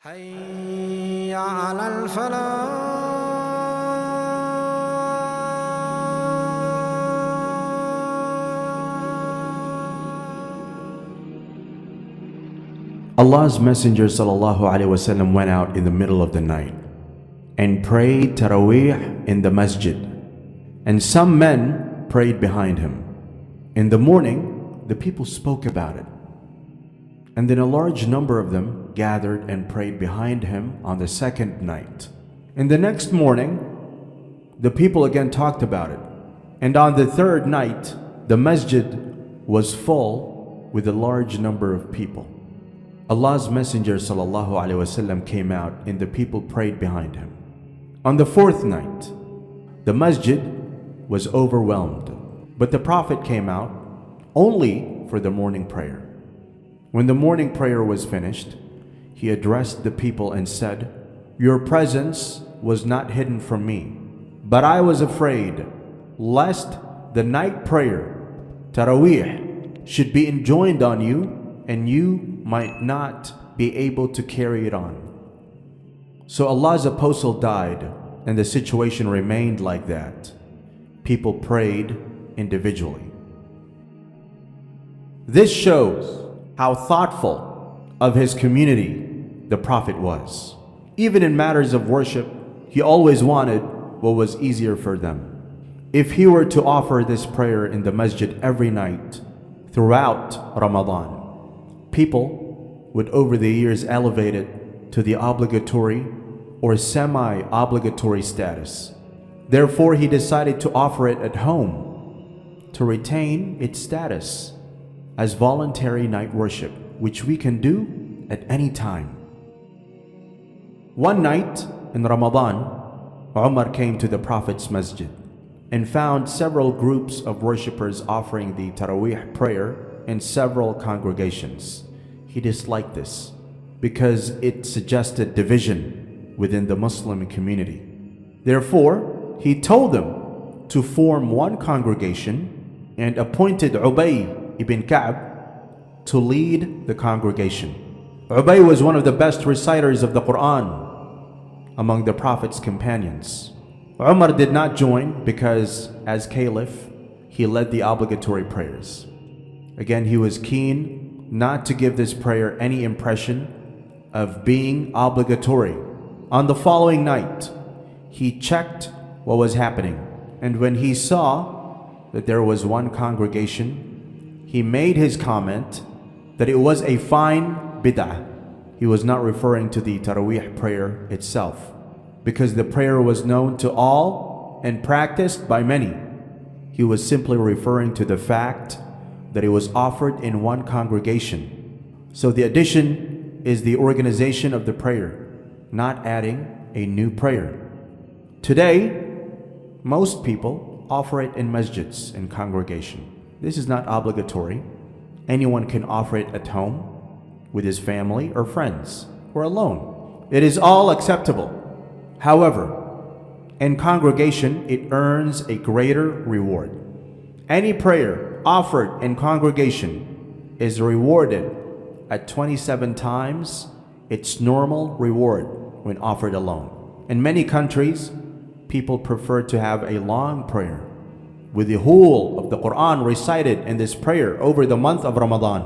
حي على الفلاح. Allah's Messenger ﷺ went out in the middle of the night and prayed Taraweeh in the masjid, and some men prayed behind him. In the morning, the people spoke about it, and then a large number of them gathered and prayed behind him on the second night. In the next morning, the people again talked about it, and on the third night, the masjid was full with a large number of people. Allah's Messenger ﷺ came out and the people prayed behind him. On the fourth night, the masjid was overwhelmed, but the Prophet came out only for the morning prayer. When the morning prayer was finished, he addressed the people and said, "Your presence was not hidden from me, but I was afraid lest the night prayer, Taraweeh, should be enjoined on you and you might not be able to carry it on." So Allah's apostle died and the situation remained like that. People prayed individually. This shows how thoughtful of his community the Prophet was. Even in matters of worship, he always wanted what was easier for them. If he were to offer this prayer in the masjid every night throughout Ramadan, people would over the years elevate it to the obligatory or semi-obligatory status. Therefore, he decided to offer it at home to retain its status as voluntary night worship, which we can do at any time. One night in Ramadan, Umar came to the Prophet's masjid and found several groups of worshippers offering the Taraweeh prayer in several congregations. He disliked this because it suggested division within the Muslim community. Therefore, he told them to form one congregation and appointed Ubay ibn Ka'b to lead the congregation. Ubay was one of the best reciters of the Quran among the Prophet's companions. Umar did not join because, as caliph, he led the obligatory prayers. Again, he was keen not to give this prayer any impression of being obligatory. On the following night, he checked what was happening, and when he saw that there was one congregation, he made his comment that it was a fine bid'ah. He was not referring to the Taraweeh prayer itself, because the prayer was known to all and practiced by many. He was simply referring to the fact that it was offered in one congregation. So the addition is the organization of the prayer, not adding a new prayer. Today, most people offer it in masjids and congregation. This is not obligatory. Anyone can offer it at home with his family or friends or alone. It is all acceptable. However, in congregation, it earns a greater reward. Any prayer offered in congregation is rewarded at 27 times its normal reward when offered alone. In many countries, people prefer to have a long prayer with the whole of the Quran recited in this prayer over the month of Ramadan.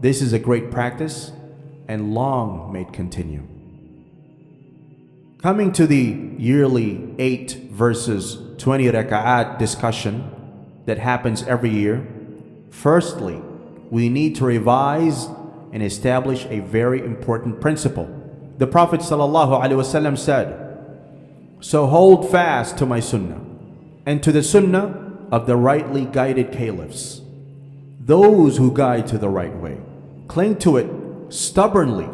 This is a great practice and long may it continue. Coming to the yearly 8 verses 20 raka'at discussion that happens every year, firstly, we need to revise and establish a very important principle. The Prophet ﷺ said, "So hold fast to my sunnah and to the sunnah of the rightly guided caliphs, those who guide to the right way. Cling to it stubbornly,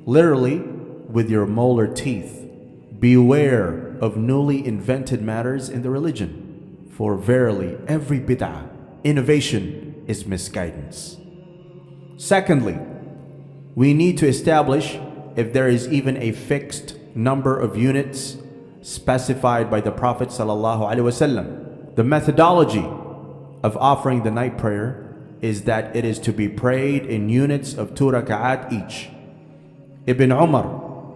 literally with your molar teeth. Beware of newly invented matters in the religion, for verily every bid'ah, innovation, is misguidance." Secondly, we need to establish if there is even a fixed number of units specified by the Prophet ﷺ. The methodology of offering the night prayer is that it is to be prayed in units of 2 raka'at each. Ibn Umar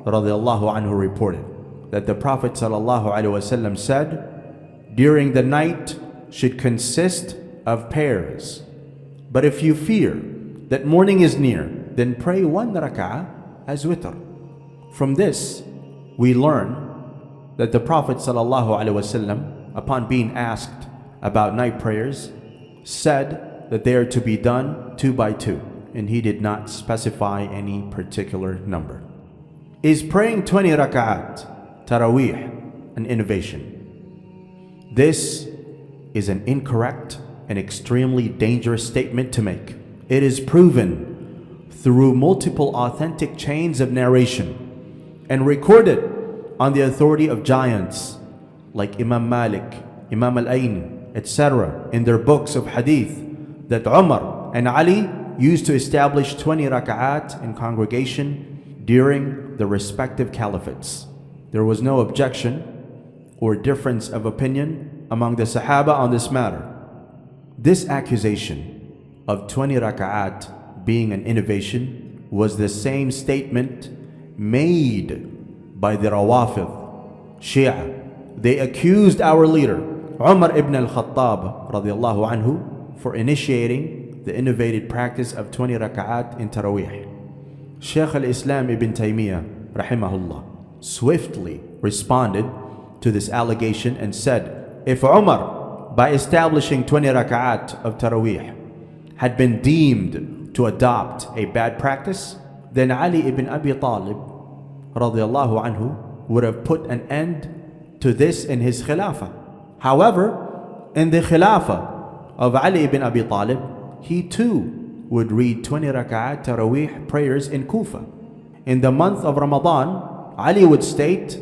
radiallahu anhu reported that the Prophet sallallahu alaihi wasallam said, during the night should consist of pairs. But if you fear that morning is near, then pray one rak'ah as witr. From this, we learn that the Prophet ﷺ, upon being asked about night prayers, said that they are to be done 2 by 2, and he did not specify any particular number. Is praying 20 rak'at, Taraweeh, an innovation? This is an incorrect and extremely dangerous statement to make. It is proven through multiple authentic chains of narration and recorded on the authority of giants like Imam Malik, Imam Al-Ayn, etc. in their books of hadith, that Umar and Ali used to establish 20 rak'at in congregation during the respective caliphates. There was no objection or difference of opinion among the Sahaba on this matter. This accusation of 20 rak'at being an innovation was the same statement made by the Rawafid, Shia. They accused our leader, Umar ibn al-Khattab radiallahu anhu, for initiating the innovated practice of 20 rak'at in Taraweeh. Shaykh al-Islam ibn Taymiyyah rahimahullah swiftly responded to this allegation and said, if Umar, by establishing 20 rak'at of Taraweeh, had been deemed to adopt a bad practice, then Ali ibn Abi Talib radiallahu anhu would have put an end to this in his khilafah. However, in the khilafah of Ali ibn Abi Talib, he too would read 20 rak'at Taraweeh prayers in Kufa. In the month of Ramadan, Ali would state,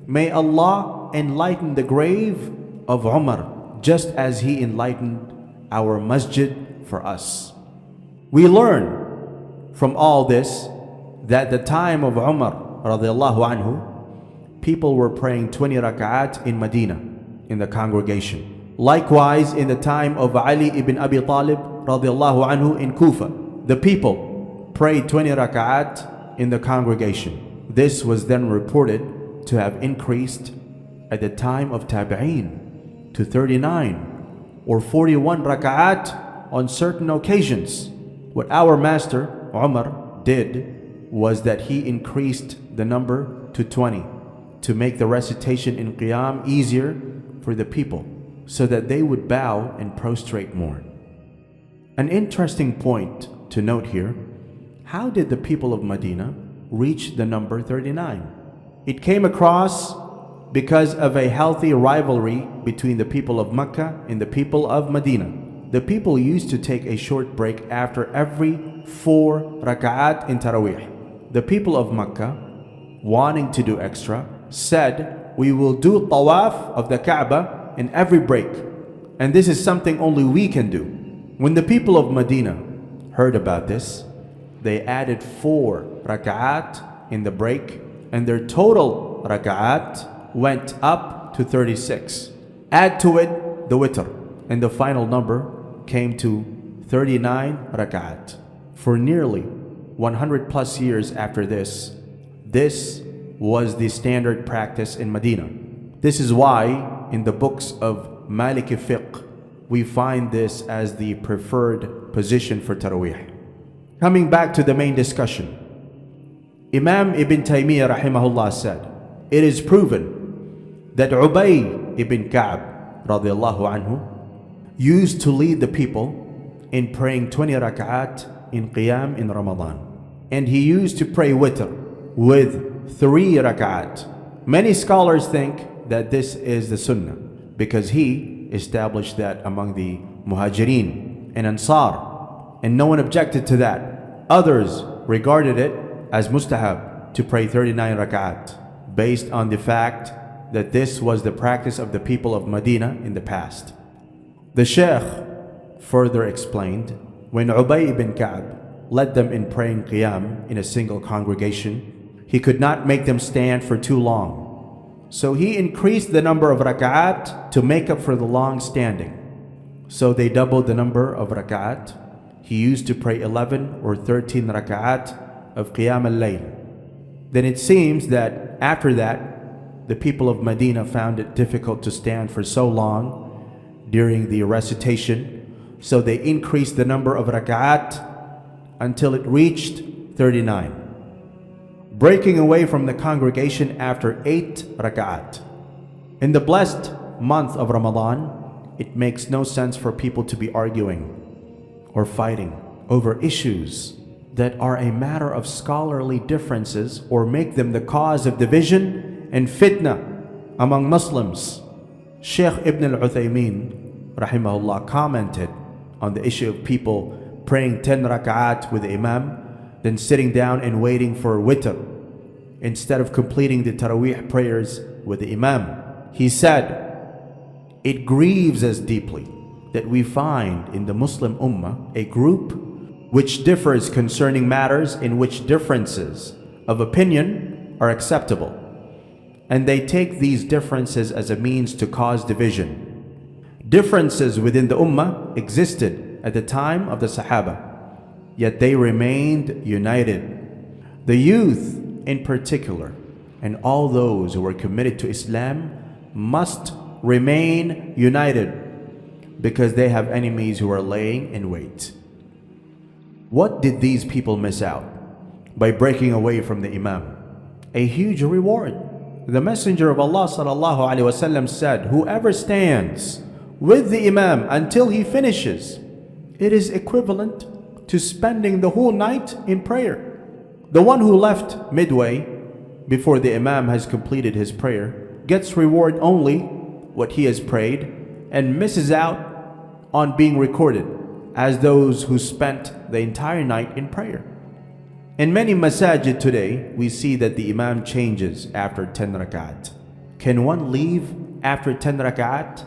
may Allah enlighten the grave of Umar just as he enlightened our masjid for us. We learn from all this that the time of Umar radiallahu anhu, people were praying 20 rak'at in Medina in the congregation. Likewise, in the time of Ali ibn Abi Talib radiallahu anhu in Kufa, the people prayed 20 rak'at in the congregation. This was then reported to have increased at the time of Tabi'een to 39 or 41 rak'at on certain occasions. What our master Umar did was that he increased the number to 20 to make the recitation in Qiyam easier for the people so that they would bow and prostrate more. An interesting point to note here, how did the people of Medina reach the number 39? It came across because of a healthy rivalry between the people of Mecca and the people of Medina. The people used to take a short break after every 4 rak'at in Taraweeh. The people of Mecca, wanting to do extra, said, we will do tawaf of the Kaaba in every break, and this is something only we can do. When the people of Medina heard about this, they added 4 rak'at in the break, and their total rak'at went up to 36. Add to it the witr, and the final number came to 39 rak'at. For nearly 100 plus years after this was the standard practice in Medina. This is why in the books of Maliki fiqh we find this as the preferred position for Taraweeh. Coming back to the main discussion, Imam Ibn Taymiyyah rahimahullah said, it is proven that Ubay ibn Ka'b radiallahu anhu used to lead the people in praying 20 rak'at in Qiyam in Ramadan. And he used to pray witr with 3 rak'at. Many scholars think that this is the sunnah because he established that among the Muhajirin and Ansar, and no one objected to that. Others regarded it as mustahab to pray 39 rak'at based on the fact that this was the practice of the people of Medina in the past. The Shaykh further explained, when Ubay ibn Ka'b led them in praying Qiyam in a single congregation, he could not make them stand for too long. So he increased the number of rak'at to make up for the long standing. So they doubled the number of rak'at. He used to pray 11 or 13 rak'at of Qiyam al-Layl. Then it seems that after that, the people of Medina found it difficult to stand for so long during the recitation, so they increased the number of rak'at until it reached 39, breaking away from the congregation after 8 rak'at. In the blessed month of Ramadan, it makes no sense for people to be arguing or fighting over issues that are a matter of scholarly differences or make them the cause of division and fitna among Muslims. Sheikh Ibn al-Uthaymeen rahimahullah commented on the issue of people praying 10 rak'at with the Imam, then sitting down and waiting for witr instead of completing the Taraweeh prayers with the Imam. He said, "It grieves us deeply that we find in the Muslim Ummah a group which differs concerning matters in which differences of opinion are acceptable, and they take these differences as a means to cause division. Differences within the Ummah existed at the time of the Sahaba, yet they remained united. The youth in particular, and all those who are committed to Islam must remain united because they have enemies who are laying in wait." What did these people miss out by breaking away from the Imam? A huge reward. The Messenger of Allah sallallahu alaihi wasallam said, "Whoever stands with the Imam until he finishes, it is equivalent to spending the whole night in prayer. The one who left midway before the Imam has completed his prayer gets reward only what he has prayed and misses out on being recorded as those who spent the entire night in prayer." In many masajid today, we see that the Imam changes after 10 rak'at. Can one leave after 10 rak'at?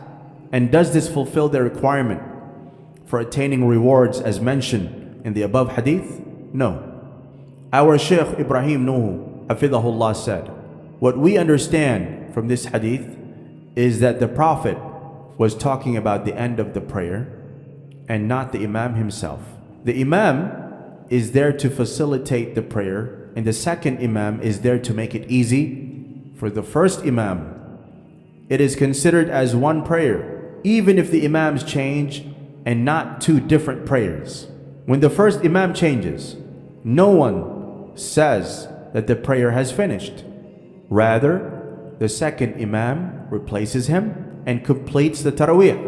And does this fulfill the requirement for attaining rewards as mentioned in the above hadith? No. Our Shaykh Ibrahim Nuhu, Hafidhahullah, said, "What we understand from this hadith is that the Prophet was talking about the end of the prayer and not the Imam himself. The Imam is there to facilitate the prayer, and the second Imam is there to make it easy for the first Imam. It is considered as one prayer, even if the Imams change and not 2 different prayers. When the first Imam changes, no one says that the prayer has finished. Rather, the second Imam replaces him and completes the Taraweeh.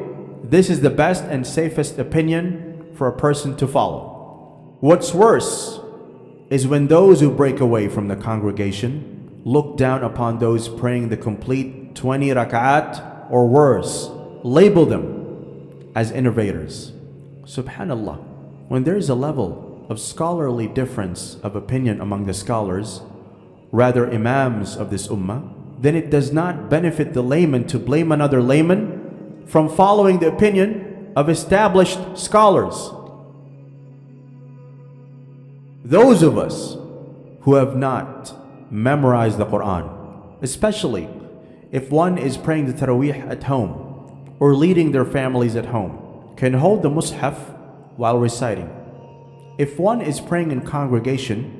This is the best and safest opinion for a person to follow. What's worse is when those who break away from the congregation look down upon those praying the complete 20 rak'at or worse, label them as innovators. Subhanallah, when there is a level of scholarly difference of opinion among the scholars, rather imams of this ummah, then it does not benefit the layman to blame another layman from following the opinion of established scholars. Those of us who have not memorized the Quran, especially if one is praying the Taraweeh at home or leading their families at home, can hold the Mus'haf while reciting. If one is praying in congregation,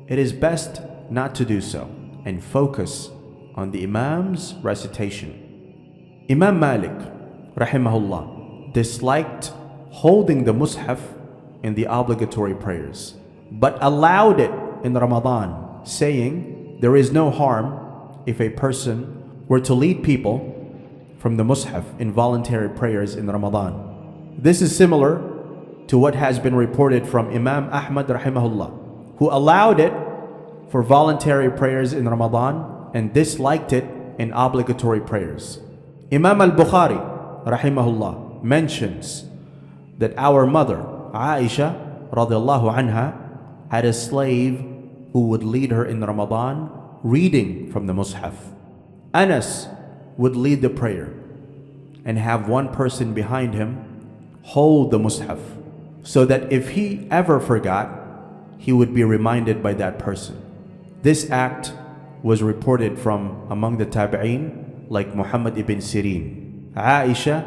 it is best not to do so and focus on the Imam's recitation. Imam Malik, rahimahullah, disliked holding the Mus'haf in the obligatory prayers, but allowed it in Ramadan, saying there is no harm if a person were to lead people from the Mus'haf in voluntary prayers in Ramadan. This is similar to what has been reported from Imam Ahmad rahimahullah, who allowed it for voluntary prayers in Ramadan and disliked it in obligatory prayers. Imam al-Bukhari rahimahullah mentions that our mother Aisha radiallahu anha had a slave who would lead her in Ramadan reading from the Mus'haf. Anas would lead the prayer and have one person behind him hold the Mus'haf, so that if he ever forgot, he would be reminded by that person. This act was reported from among the tabi'een like Muhammad ibn Sirin, Aisha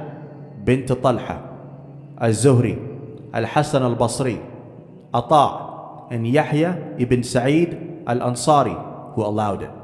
bint Talha, Al-Zuhri, Al-Hasan al-Basri, Ata', and Yahya ibn Sa'id al-Ansari who allowed it.